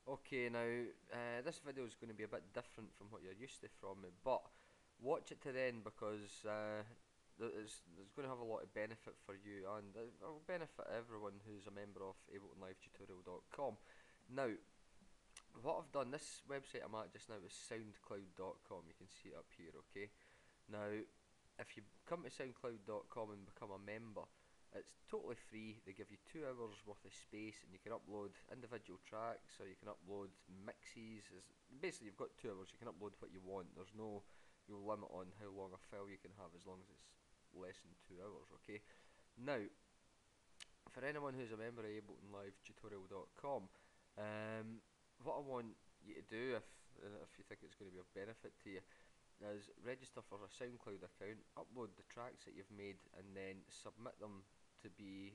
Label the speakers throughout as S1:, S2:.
S1: Okay, now this video is going to be a bit different from what you're used to from me, but watch it to the end because there's going to have a lot of benefit for you and it will benefit everyone who's a member of AbletonLiveTutorial.com. Now, what I've done, this website I'm at just now is soundcloud.com, you can see it up here, okay? Now, if you come to soundcloud.com and become a member, it's totally free. They give you 2 hours worth of space and you can upload individual tracks or you can upload mixes. Basically, you've got 2 hours, you can upload what you want. There's no limit on how long a file you can have as long as it's less than 2 hours, okay? Now, for anyone who's a member of AbletonLiveTutorial.com, what I want you to do, if you think it's going to be of benefit to you, is register for a SoundCloud account, upload the tracks that you've made, and then submit them to be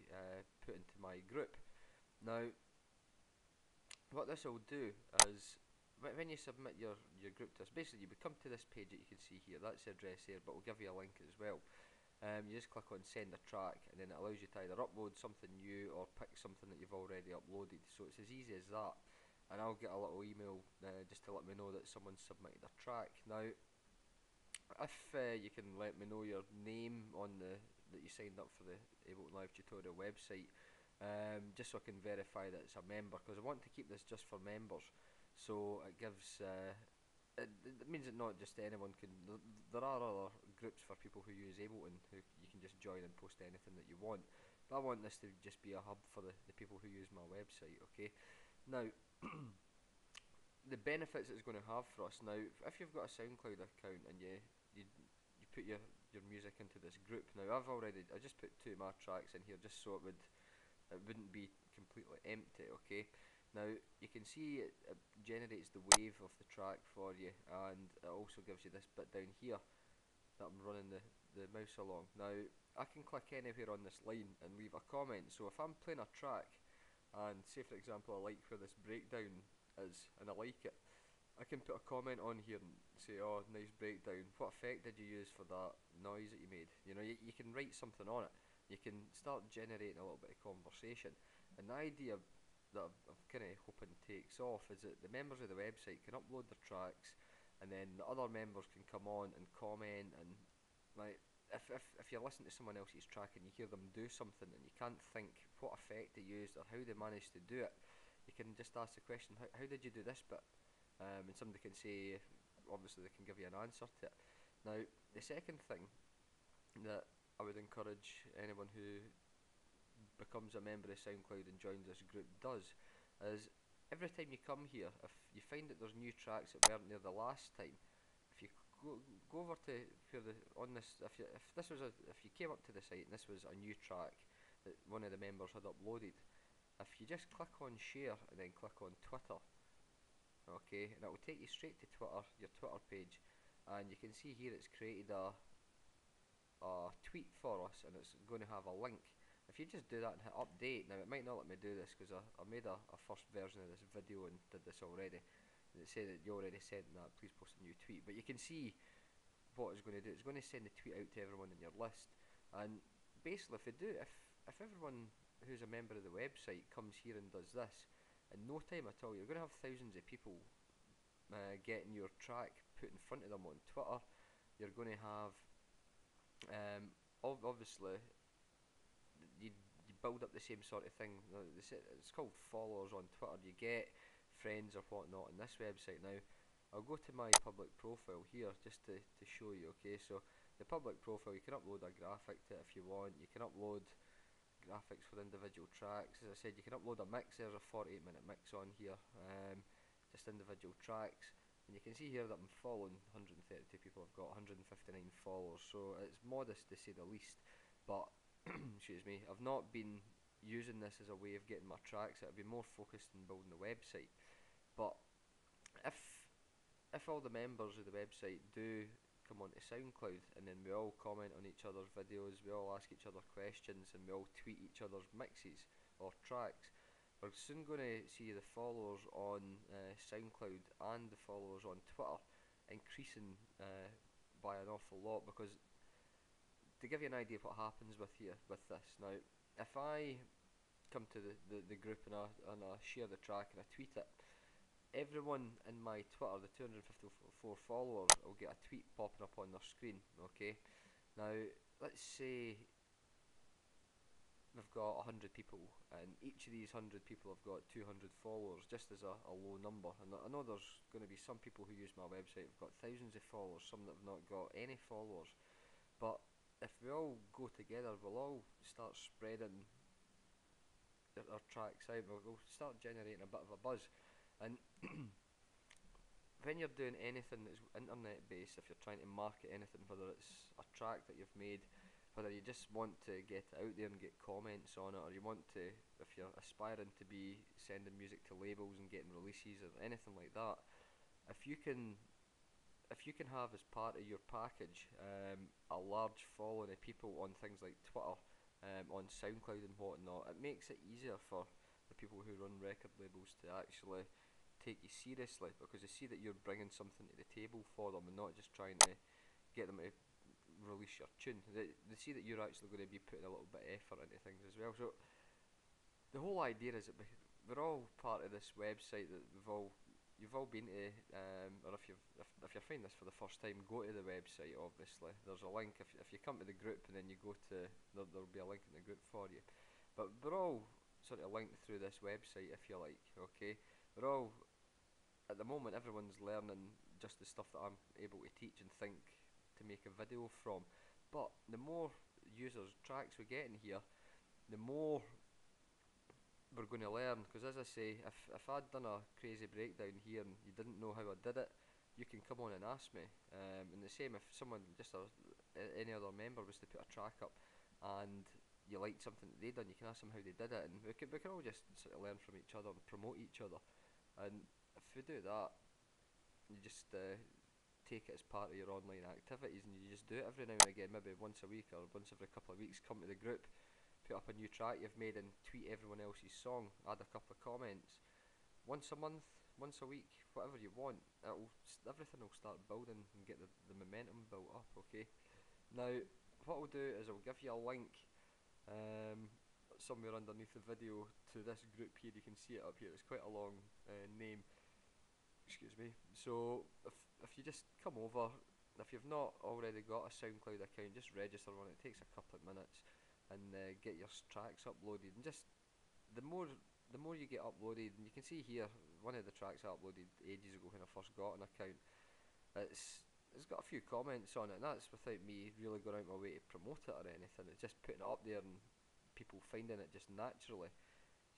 S1: put into my group. Now, what this will do is, when you submit your group to us, basically you would come to this page that you can see here, that's the address here, but we'll give you a link as well. You just click on send a track, and then it allows you to either upload something new or pick something that you've already uploaded. So it's as easy as that, and I'll get a little email just to let me know that someone submitted a track. Now, if you can let me know your name on that you signed up for the Ableton Live Tutorial website, just so I can verify that it's a member, because I want to keep this just for members. So it gives it means that not just anyone can. There are other groups for people who use Ableton who you can just join and post anything that you want. But I want this to just be a hub for the people who use my website. Okay. Now, the benefits it's going to have for us now, if you've got a SoundCloud account and you put your music into this group. Now I just put 2 of my tracks in here just so it wouldn't be completely empty, okay? Now you can see it generates the wave of the track for you, and it also gives you this bit down here that I'm running the mouse along. Now I can click anywhere on this line and leave a comment, so if I'm playing a track and say for example I like where this breakdown is and I like it, I can put a comment on here and say, oh, nice breakdown, what effect did you use for that noise that you made? You know, you can write something on it, you can start generating a little bit of conversation. And the idea that I'm kind of hoping takes off is that the members of the website can upload their tracks, and then the other members can come on and comment, and like, if you listen to someone else's track and you hear them do something and you can't think what effect they used or how they managed to do it, you can just ask the question, how did you do this bit? And somebody can say, obviously they can give you an answer to it. Now, the second thing that I would encourage anyone who becomes a member of SoundCloud and joins this group does is, every time you come here, if you find that there's new tracks that weren't there the last time, if you go over to where on this, if you came up to the site and this was a new track that one of the members had uploaded, if you just click on share and then click on Twitter, okay, and it will take you straight to Twitter, your Twitter page, and you can see here it's created a tweet for us, and it's going to have a link. If you just do that and hit update, now it might not let me do this because I made a first version of this video and did this already, and it said that you already sent that, please post a new tweet. But you can see what it's going to do. It's going to send the tweet out to everyone in your list, and basically if everyone who's a member of the website comes here and does this, in no time at all you're going to have thousands of people getting your track put in front of them on Twitter. You're going to have obviously you build up the same sort of thing. It's called followers on Twitter. You get friends or whatnot on this website. Now I'll go to my public profile here just to show you. Okay, so the public profile, you can upload a graphic to it if you want. You can upload graphics for individual tracks. As I said, you can upload a mix. There's a 48-minute mix on here, just individual tracks. And you can see here that I'm following 132 people. I've got 159 followers, so it's modest to say the least. But excuse me, I've not been using this as a way of getting my tracks. I've been more focused on building the website. But if all the members of the website do come onto SoundCloud, and then we all comment on each other's videos, we all ask each other questions, and we all tweet each other's mixes or tracks, we're soon going to see the followers on SoundCloud and the followers on Twitter increasing by an awful lot. Because to give you an idea of what happens with this, now if I come to the group and I share the track and I tweet it, everyone in my Twitter, the 254 followers, will get a tweet popping up on their screen. Okay, now let's say we've got 100 people, and each of these 100 people have got 200 followers, just as a low number. And I know there's going to be some people who use my website have got thousands of followers, some that have not got any followers. But if we all go together, we'll all start spreading our tracks out. We'll start generating a bit of a buzz. And when you're doing anything that's internet based, if you're trying to market anything, whether it's a track that you've made, whether you just want to get it out there and get comments on it, or you want to, if you're aspiring to be sending music to labels and getting releases or anything like that, if you can have as part of your package a large following of people on things like Twitter, on SoundCloud and whatnot, it makes it easier for the people who run record labels to actually take you seriously, because they see that you're bringing something to the table for them and not just trying to get them to release your tune. They see that you're actually going to be putting a little bit of effort into things as well. So the whole idea is that we're all part of this website that you've all been to, or if you're finding this for the first time, go to the website. Obviously, there's a link. If you come to the group and then you go to, there'll be a link in the group for you. But we're all sort of linked through this website, if you like. Okay, we're all, at the moment, everyone's learning just the stuff that I'm able to teach and think to make a video from. But the more users, tracks we get in here, the more we're going to learn. Because as I say, if I'd done a crazy breakdown here and you didn't know how I did it, you can come on and ask me. And the same if someone, any other member, was to put a track up and you liked something that they done, you can ask them how they did it, and we can all just sort of learn from each other and promote each other. And if we do that, you just take it as part of your online activities, and you just do it every now and again, maybe once a week or once every couple of weeks. Come to the group, put up a new track you've made, and tweet everyone else's song, add a couple of comments. Once a month, once a week, whatever you want, everything will start building and get the momentum built up. Okay, now what I'll do is I'll give you a link somewhere underneath the video to this group here. You can see it up here, it's quite a long name, excuse me. So if you just come over, if you've not already got a SoundCloud account, just register one. It takes a couple of minutes, and get your tracks uploaded. And just the more you get uploaded, and you can see here one of the tracks I uploaded ages ago when I first got an account. It's got a few comments on it, and that's without me really going out my way to promote it or anything. It's just putting it up there and people finding it just naturally.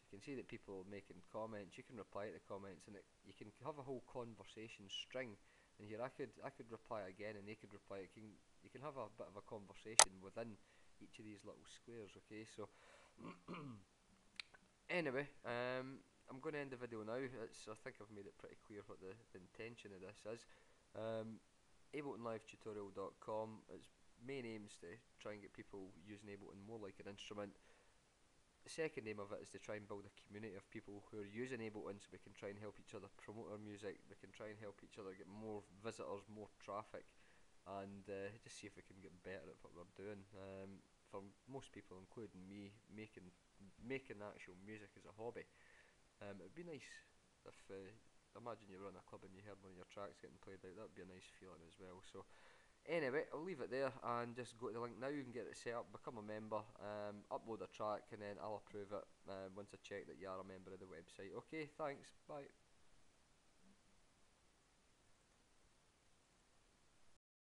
S1: So you can see that people are making comments. You can reply to the comments, and you can have a whole conversation string. And here I could reply again, and they could reply. You can have a bit of a conversation within each of these little squares. Okay, so anyway, I'm going to end the video now. I think I've made it pretty clear what the intention of this is. AbletonLiveTutorial.com. Its main aim is to try and get people using Ableton more like an instrument. The second aim of it is to try and build a community of people who are using Ableton, so we can try and help each other promote our music. We can try and help each other get more visitors, more traffic, and just see if we can get better at what we're doing. For most people, including me, making actual music as a hobby, it would be nice if imagine you were in a club and you heard one of your tracks getting played out. That would be a nice feeling as well. So anyway, I'll leave it there and just go to the link now. You can get it set up, become a member, upload a track, and then I'll approve it once I check that you are a member of the website. Okay, thanks, bye.